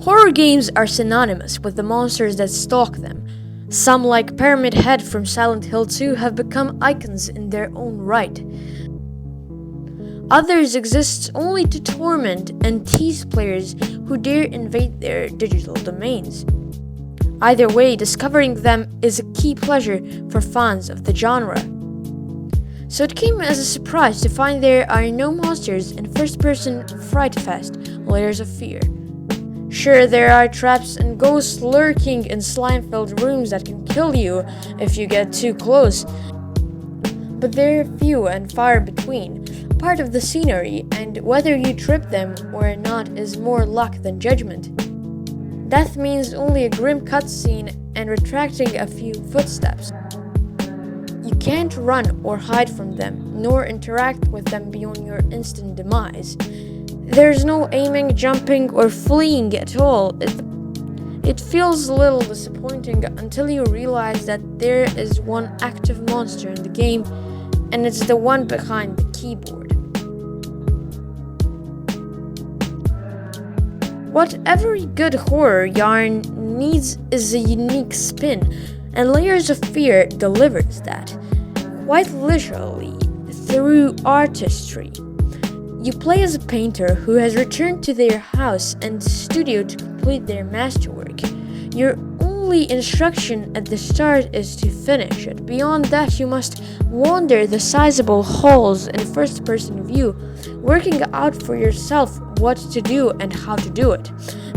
Horror games are synonymous with the monsters that stalk them. Some, like Pyramid Head from Silent Hill 2, have become icons in their own right. Others exist only to torment and tease players who dare invade their digital domains. Either way, discovering them is a key pleasure for fans of the genre. So it came as a surprise to find there are no monsters in first-person Fright Fest, Layers of Fear. Sure, there are traps and ghosts lurking in slime-filled rooms that can kill you if you get too close, but they're few and far between, part of the scenery, and whether you trip them or not is more luck than judgment. Death means only a grim cutscene and retracting a few footsteps. You can't run or hide from them, nor interact with them beyond your instant demise. There's no aiming, jumping, or fleeing at all. It feels a little disappointing until you realize that there is one active monster in the game, and it's the one behind the keyboard. What every good horror yarn needs is a unique spin, and Layers of Fear delivers that, quite literally, through artistry. You play as a painter who has returned to their house and studio to complete their masterwork. Your only instruction at the start is to finish it. Beyond that, you must wander the sizable halls in first-person view, working out for yourself what to do and how to do it.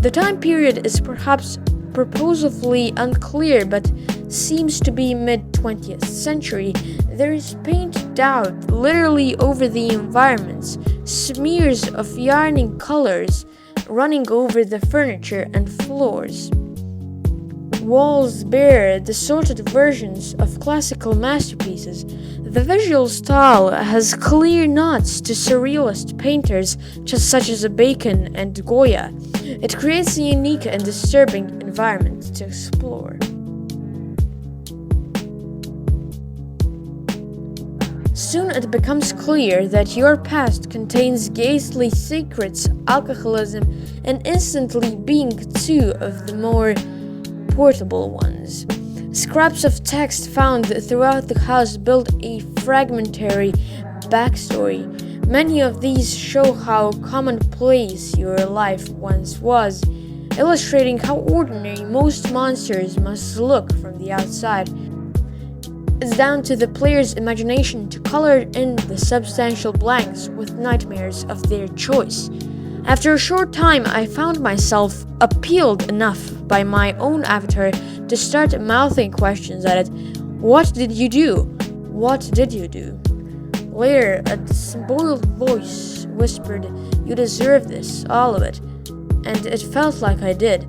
The time period is perhaps purposefully unclear, but seems to be mid-20th century. There is paint out literally over the environments, smears of yarning colors running over the furniture and floors. Walls bear distorted versions of classical masterpieces. The visual style has clear nods to surrealist painters such as Bacon and Goya. It creates a unique and disturbing environment to explore. Soon it becomes clear that your past contains ghastly secrets, alcoholism, and instantly being two of the more portable ones. Scraps of text found throughout the house build a fragmentary backstory. Many of these show how commonplace your life once was, illustrating how ordinary most monsters must look from the outside. It's down to the player's imagination to color in the substantial blanks with nightmares of their choice. After a short time, I found myself appealed enough by my own avatar to start mouthing questions at it. What did you do? What did you do? Later, a spoiled voice whispered, "You deserve this, all of it." And it felt like I did.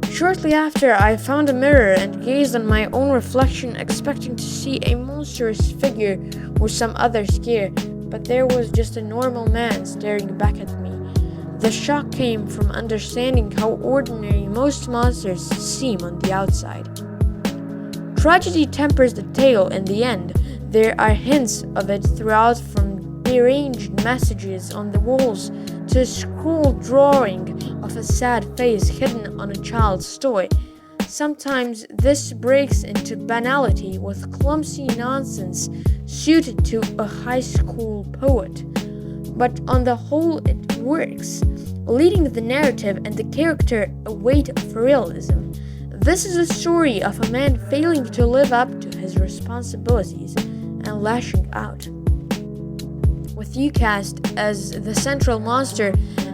Shortly after, I found a mirror and gazed on my own reflection, expecting to see a monstrous figure or some other scare, but there was just a normal man staring back at me. The shock came from understanding how ordinary most monsters seem on the outside. Tragedy tempers the tale in the end. There are hints of it throughout, from deranged messages on the walls to a scroll drawing of a sad face hidden on a child's toy. Sometimes this breaks into banality with clumsy nonsense suited to a high school poet. But on the whole, it works, leading the narrative and the character a weight of realism. This is a story of a man failing to live up to his responsibilities and lashing out. With you cast as the central monster,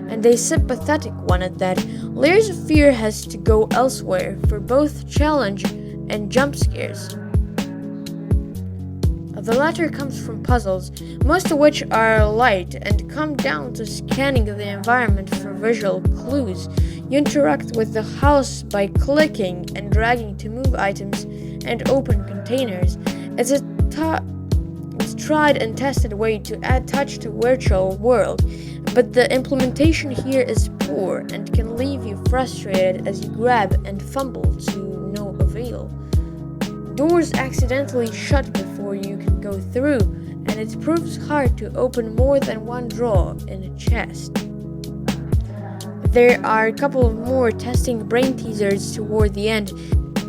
and a sympathetic one at that, Layers of Fear has to go elsewhere for both challenge and jump scares. The latter comes from puzzles, most of which are light and come down to scanning the environment for visual clues. You interact with the house by clicking and dragging to move items and open containers. It's a tried and tested way to add touch to virtual world, but the implementation here is poor and can leave you frustrated as you grab and fumble to no avail. Doors accidentally shut before you can go through, and it proves hard to open more than one drawer in a chest. There are a couple of more testing brain teasers toward the end.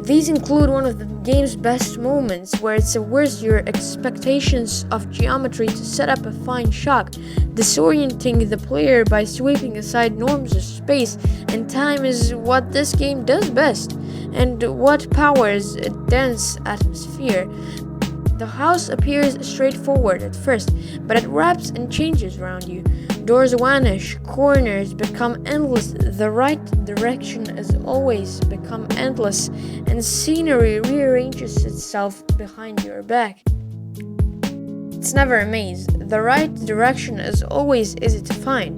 These include one of the game's best moments, where it subverts your expectations of geometry to set up a fine shock, disorienting the player by sweeping aside norms of space and time is what this game does best, and what powers a dense atmosphere. The house appears straightforward at first, but it wraps and changes around you. Doors vanish, corners become endless, the right direction as always become endless, and scenery rearranges itself behind your back. It's never a maze. The right direction is always easy to find,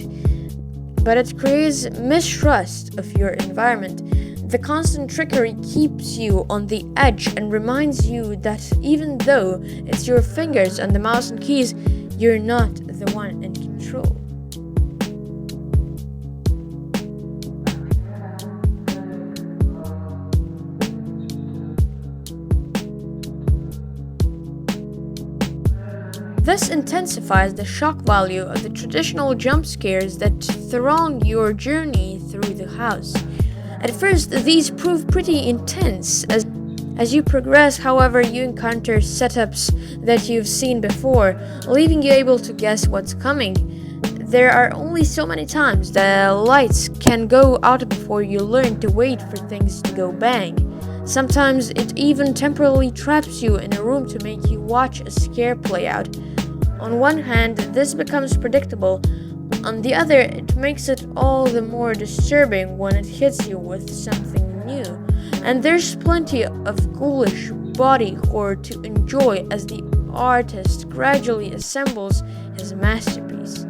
but it creates mistrust of your environment. The constant trickery keeps you on the edge and reminds you that even though it's your fingers and the mouse and keys, you're not the one in control. This intensifies the shock value of the traditional jump scares that throng your journey through the house. At first, these prove pretty intense. As you progress, however, you encounter setups that you've seen before, leaving you able to guess what's coming. There are only so many times the lights can go out before you learn to wait for things to go bang. Sometimes it even temporarily traps you in a room to make you watch a scare play out. On one hand, this becomes predictable. On the other, it makes it all the more disturbing when it hits you with something new. And there's plenty of ghoulish body horror to enjoy as the artist gradually assembles his masterpiece.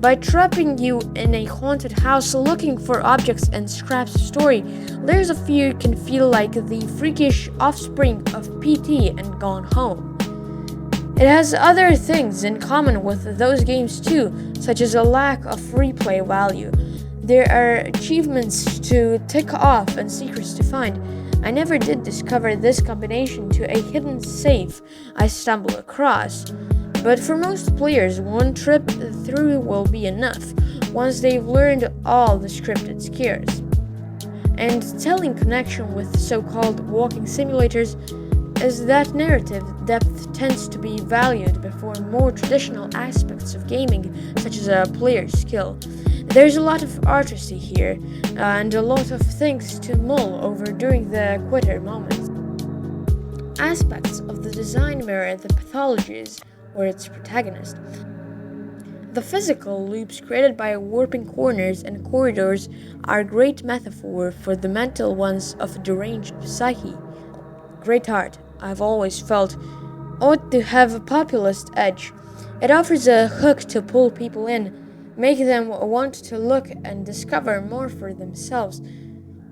By trapping you in a haunted house looking for objects and scraps of story, Layers of Fear can feel like the freakish offspring of PT and Gone Home. It has other things in common with those games too, such as a lack of replay value. There are achievements to tick off and secrets to find. I never did discover this combination to a hidden safe I stumbled across. But for most players, one trip through will be enough, once they've learned all the scripted scares. And telling connection with so-called walking simulators is that narrative depth tends to be valued before more traditional aspects of gaming, such as a player's skill. There's a lot of artistry here, and a lot of things to mull over during the quitter moments. Aspects of the design mirror the pathologies or its protagonist. The physical loops created by warping corners and corridors are a great metaphor for the mental ones of a deranged psyche. Great art, I've always felt, ought to have a populist edge. It offers a hook to pull people in, make them want to look and discover more for themselves.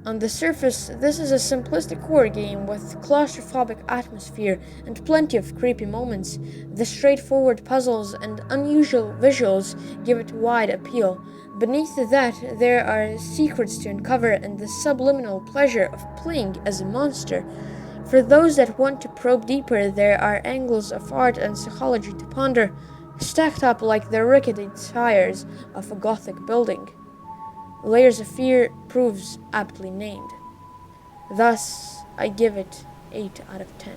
On the surface, this is a simplistic horror game with claustrophobic atmosphere and plenty of creepy moments. The straightforward puzzles and unusual visuals give it wide appeal. Beneath that, there are secrets to uncover and the subliminal pleasure of playing as a monster. For those that want to probe deeper, there are angles of art and psychology to ponder, stacked up like the rickety tires of a Gothic building. Layers of Fear proves aptly named. Thus, I give it 8 out of 10.